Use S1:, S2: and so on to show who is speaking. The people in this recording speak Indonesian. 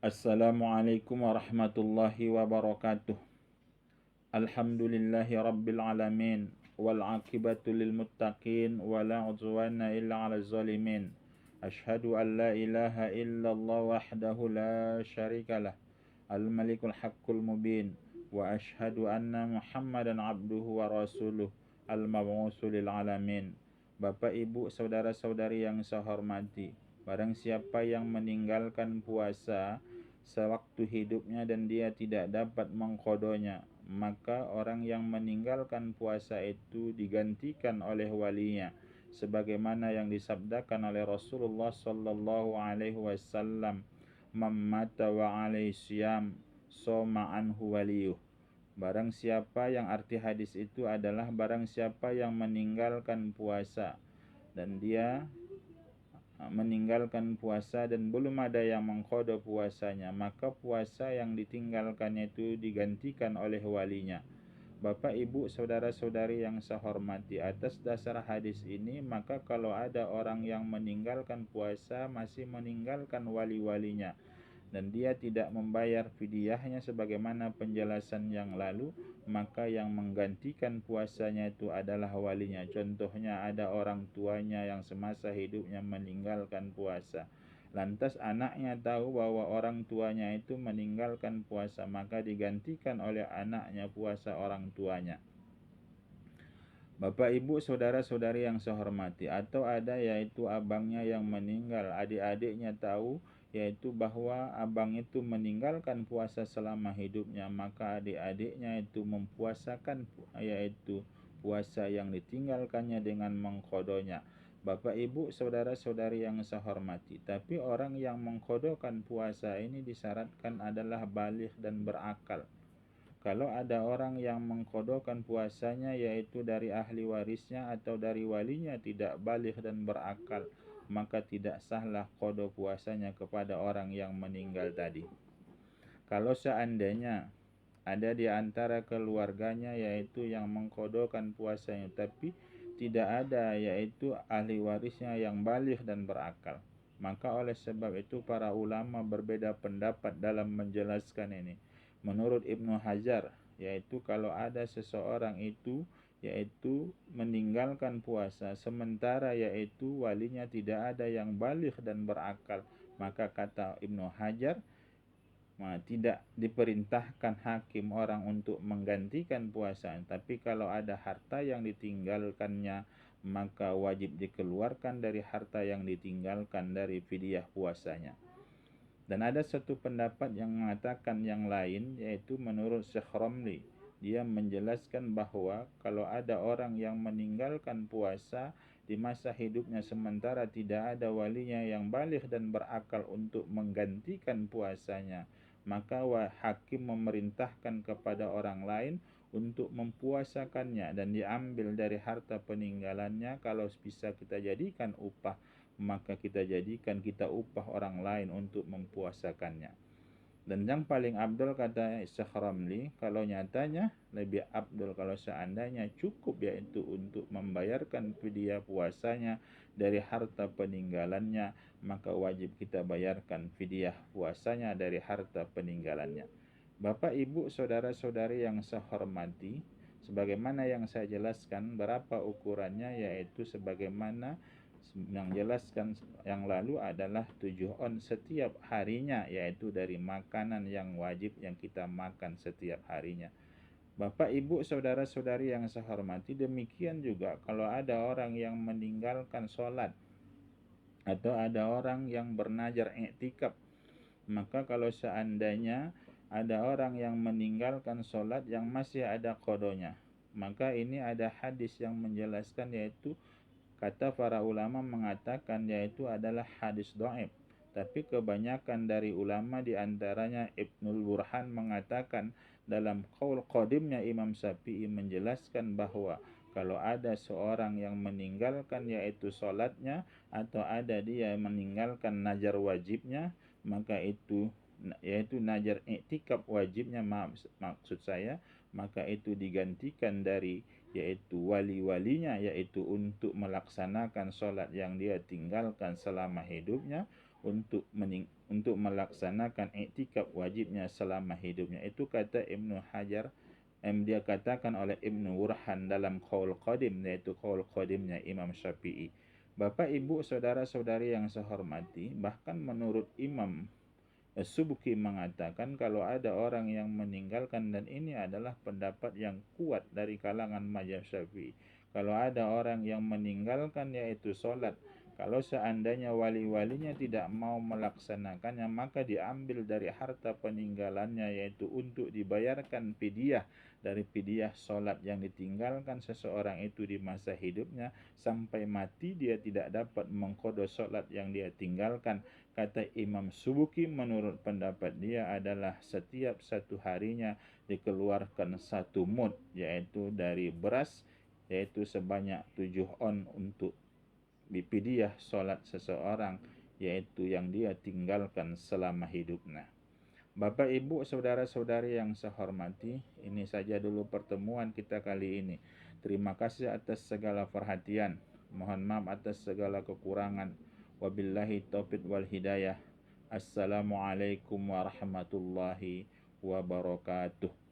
S1: Assalamualaikum warahmatullahi wabarakatuh. Alhamdulillahi rabbil alamin. Wal aqibatu lil muttaqin. Wa la udwana illa ala zalimin. Ashhadu an la ilaha illallah wahdahu la syarikalah. Al-malikul haqqul mubin. Wa ashhadu anna muhammadan abduhu wa rasuluh. Al-mab'usu lil alamin. Bapak, ibu, saudara-saudari yang saya hormati, barang siapa yang meninggalkan puasa sewaktu hidupnya dan dia tidak dapat mengqodonya, maka orang yang meninggalkan puasa itu digantikan oleh walinya, sebagaimana yang disabdakan oleh Rasulullah sallallahu alaihi wasallam, "Man mata wa alaihi syam, soma anhu waliyuh." Barang siapa, yang arti hadis itu adalah barang siapa yang meninggalkan puasa dan dia meninggalkan puasa dan belum ada yang mengqada puasanya, maka puasa yang ditinggalkannya itu digantikan oleh walinya. Bapak, ibu, saudara-saudari yang saya hormati, atas dasar hadis ini, maka kalau ada orang yang meninggalkan puasa masih meninggalkan wali-walinya dan dia tidak membayar fidyahnya sebagaimana penjelasan yang lalu, maka yang menggantikan puasanya itu adalah walinya. Contohnya ada orang tuanya yang semasa hidupnya meninggalkan puasa, lantas anaknya tahu bahwa orang tuanya itu meninggalkan puasa, maka digantikan oleh anaknya puasa orang tuanya. Bapak, ibu, saudara-saudari yang saya hormati, atau ada yaitu abangnya yang meninggal, adik-adiknya tahu yaitu bahwa abang itu meninggalkan puasa selama hidupnya, maka adik-adiknya itu mempuasakan yaitu puasa yang ditinggalkannya dengan mengqodonya. Bapak, ibu, saudara-saudari yang saya hormati, tapi orang yang mengqodokan puasa ini disyaratkan adalah baligh dan berakal. Kalau ada orang yang mengqodokan puasanya yaitu dari ahli warisnya atau dari walinya tidak baligh dan berakal, maka tidak sahlah qada puasanya kepada orang yang meninggal tadi. Kalau seandainya ada di antara keluarganya yaitu yang mengqodokan puasanya tapi tidak ada yaitu ahli warisnya yang baligh dan berakal, maka oleh sebab itu para ulama berbeda pendapat dalam menjelaskan ini. Menurut Ibnu Hajar, yaitu kalau ada seseorang itu yaitu meninggalkan puasa sementara yaitu walinya tidak ada yang baligh dan berakal, maka kata Ibnu Hajar, tidak diperintahkan hakim orang untuk menggantikan puasa. Tapi kalau ada harta yang ditinggalkannya, maka wajib dikeluarkan dari harta yang ditinggalkan dari fidyah puasanya. Dan ada satu pendapat yang mengatakan yang lain, yaitu menurut Syekh Romli. Dia menjelaskan bahwa kalau ada orang yang meninggalkan puasa di masa hidupnya sementara tidak ada walinya yang baligh dan berakal untuk menggantikan puasanya, maka hakim memerintahkan kepada orang lain untuk mempuasakannya dan diambil dari harta peninggalannya. Kalau bisa kita jadikan upah, maka kita upah orang lain untuk mempuasakannya. Dan yang paling abdul, kata Syekh Ramli, kalau nyatanya lebih abdul kalau seandainya cukup yaitu untuk membayarkan fidyah puasanya dari harta peninggalannya, maka wajib kita bayarkan fidyah puasanya dari harta peninggalannya. Bapak, ibu, saudara-saudari yang saya hormati, sebagaimana yang saya jelaskan berapa ukurannya, yaitu sebagaimana yang jelaskan yang lalu adalah 7 on setiap harinya, yaitu dari makanan yang wajib yang kita makan setiap harinya. Bapak, ibu, saudara-saudari yang saya hormati, demikian juga kalau ada orang yang meninggalkan sholat atau ada orang yang bernajar i'tikaf, maka kalau seandainya ada orang yang meninggalkan sholat yang masih ada qadanya, maka ini ada hadis yang menjelaskan, yaitu kata para ulama mengatakan yaitu adalah hadis dhaif. Tapi kebanyakan dari ulama, diantaranya Ibnul Burhan, mengatakan dalam qaul qadimnya Imam Syafi'i menjelaskan bahwa kalau ada seorang yang meninggalkan yaitu sholatnya atau ada dia meninggalkan najar wajibnya, maka itu yaitu najar i'tikaf wajibnya, maksud saya, maka itu digantikan dari yaitu wali-walinya, yaitu untuk melaksanakan sholat yang dia tinggalkan selama hidupnya, untuk melaksanakan iktikaf wajibnya selama hidupnya. Itu kata Ibnu Hajar, dia katakan oleh Ibnu Burhan dalam Qaul Qadim, yaitu Qaul Qadimnya Imam Syafi'i. Bapak, Ibu, saudara-saudari yang saya hormati, bahkan menurut Imam Subki mengatakan kalau ada orang yang meninggalkan, dan ini adalah pendapat yang kuat dari kalangan mazhab Syafi'i, kalau ada orang yang meninggalkan yaitu sholat, kalau seandainya wali-walinya tidak mau melaksanakannya, maka diambil dari harta peninggalannya, yaitu untuk dibayarkan fidyah dari fidyah sholat yang ditinggalkan seseorang itu di masa hidupnya, sampai mati dia tidak dapat mengqadha sholat yang dia tinggalkan. Kata Imam Subuki, menurut pendapat dia adalah setiap satu harinya dikeluarkan satu mud, yaitu dari beras, yaitu sebanyak 7 on untuk bipidiah solat seseorang, yaitu yang dia tinggalkan selama hidupnya. Bapak, Ibu, saudara-saudari yang saya hormati, ini saja dulu pertemuan kita kali ini. Terima kasih atas segala perhatian. Mohon maaf atas segala kekurangan. Wabillahi taufiq wal hidayah. Assalamualaikum warahmatullahi wabarakatuh.